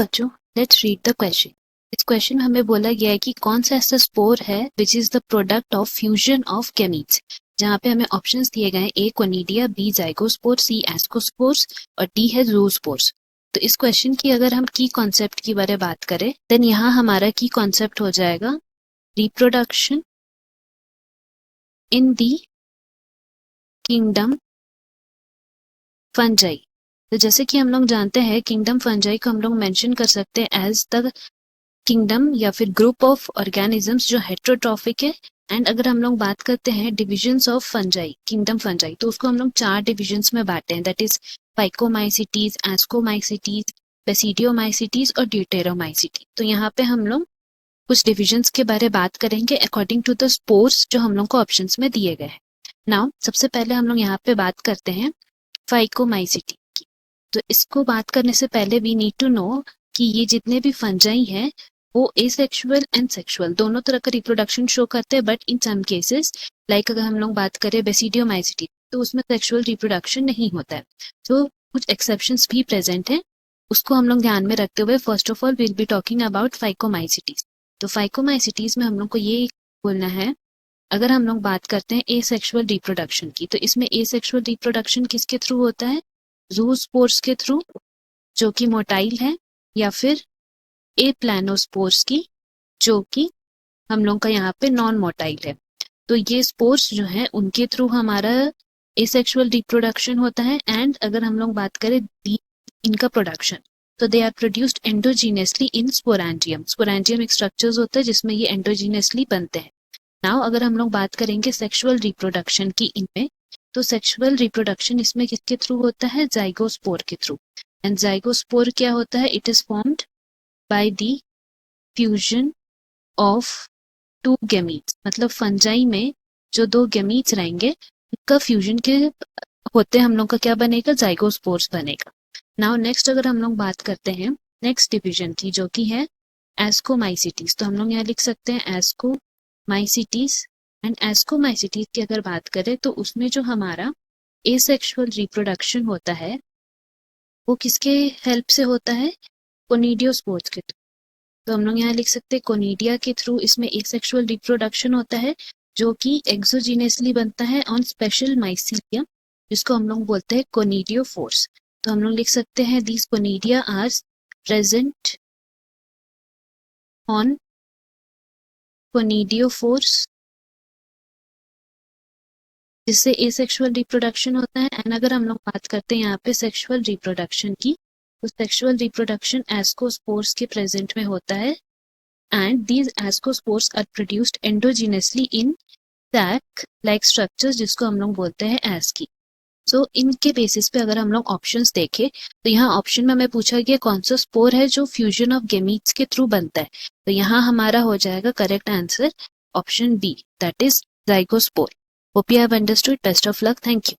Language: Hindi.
बच्चों, लेट्स रीड द क्वेश्चन। इस क्वेश्चन में हमें बोला गया है कि कौन सा ऐसा स्पोर है which is the product of fusion of gametes, जहाँ पे हमें ऑप्शंस दिए गए हैं ए कोनिडिया, बी जाइगोस्पोर, सी एस्कोस्पोर्स और डी है ज़ूस्पोर्स। तो इस क्वेश्चन की अगर हम की कॉन्सेप्ट की बारे बात करें देन यहाँ हमारा की कॉन्सेप्ट हो जाएगा reproduction in the kingdom fungi. तो जैसे कि हम लोग जानते हैं किंगडम फंजाई को हम लोग मेंशन कर सकते हैं एज द किंगडम या फिर ग्रुप ऑफ ऑर्गेनिजम्स जो हेट्रोट्रॉफिक है। एंड अगर हम लोग बात करते हैं divisions of fungi, kingdom fungi, तो उसको हम लोग 4 डिविजन्स में बांटे हैं, that is phycomycetes, ascomycetes, basidiomycetes और ड्यूटेरोमाइसिटी। तो यहाँ पे हम लोग कुछ डिविजन्स के बारे बात करेंगे अकॉर्डिंग टू द स्पोर्स जो हम लोग को ऑप्शंस में दिए गए हैं। नाउ सबसे पहले हम लोग यहाँ पे बात करते हैं फाइकोमाइसिटी की। तो इसको बात करने से पहले वी नीड टू नो कि ये जितने भी फंजाई हैं वो एसेक्सुअल एंड सेक्सुअल दोनों तरह का रिप्रोडक्शन शो करते हैं, but in some cases like अगर हम लोग बात करें बेसिडियोमाइसिटी तो उसमें सेक्सुअल रिप्रोडक्शन नहीं होता है। तो कुछ एक्सेप्शंस भी प्रेजेंट हैं, उसको हम लोग ध्यान में रखते हुए first of all will be talking about phycomycetes. तो फाइकोमाइसिटीज में हम लोग को ये बोलना है, अगर हम लोग बात करते हैं एसेक्सुअल रिप्रोडक्शन की, तो इसमें एसेक्सुअल रिप्रोडक्शन किसके थ्रू होता है? ज़ूस्पोर्स के थ्रू जो कि मोटाइल है, या फिर ए प्लानोस्पोर्स की जो कि हम लोग का यहाँ पे नॉन मोटाइल है। तो ये स्पोर्स जो है उनके थ्रू हमारा एसेक्सुअल रिप्रोडक्शन होता है। एंड अगर हम लोग बात करें इनका प्रोडक्शन, तो they are produced endogenously in sporangium. Sporangium एक स्ट्रक्चर्स होता है जिसमें ये एंडोजीनियसली बनते हैं। नाउ अगर हम लोग बात करेंगे सेक्सुअल रिप्रोडक्शन की इनमें, तो सेक्सुअल रिप्रोडक्शन इसमें किसके थ्रू होता है? जाइगोस्पोर के थ्रू। एंड जाइगोस्पोर क्या होता है? It is formed by the fusion of 2 gametes. मतलब फंजाई में जो 2 गैमीट्स रहेंगे उनका फ्यूजन के होते हम लोग का क्या बनेगा? जाइगोस्पोर्स बनेगा। नाउ नेक्स्ट अगर हम लोग बात करते हैं नेक्स्ट डिविजन की जो कि है एस्कोमाइसिटीज, तो हम लोग यहाँ लिख सकते हैं एस्कोमाइसिटीज। एंड एस्कोमाइसिटीज की अगर बात करें तो उसमें जो हमारा एसेक्सुअल रिप्रोडक्शन होता है वो किसके हेल्प से होता है? कोनिडियोस्पोर्स के थ्रू। तो हम लोग यहाँ लिख सकते हैं कोनिडिया के थ्रू इसमें एसेक्सुअल रिप्रोडक्शन होता है जो कि एक्सोजीनियसली बनता है ऑन स्पेशल माइसीलियम, जिसको हम लोग बोलते हैं कोनिडियोफोर्स। तो हम लोग लिख सकते हैं these conidia are present on conidiophores, जिससे एसेक्सुअल रिप्रोडक्शन होता है। एंड अगर हम लोग बात करते हैं यहाँ पे सेक्सुअल रिप्रोडक्शन की, तो सेक्सुअल रिप्रोडक्शन एस्कोस्पोर्स के प्रेजेंट में होता है। And these ascospores are produced endogenously in sac like structures, जिसको हम लोग बोलते हैं एस्की। सो इनके बेसिस पे अगर हम लोग ऑप्शंस देखें तो यहाँ ऑप्शन में हमें पूछा गया कौन सा स्पोर है जो फ्यूजन ऑफ गैमीट्स के थ्रू बनता है। तो यहाँ हमारा हो जाएगा correct answer option B, that is zygospore. Hope you have understood. Best of luck. Thank you.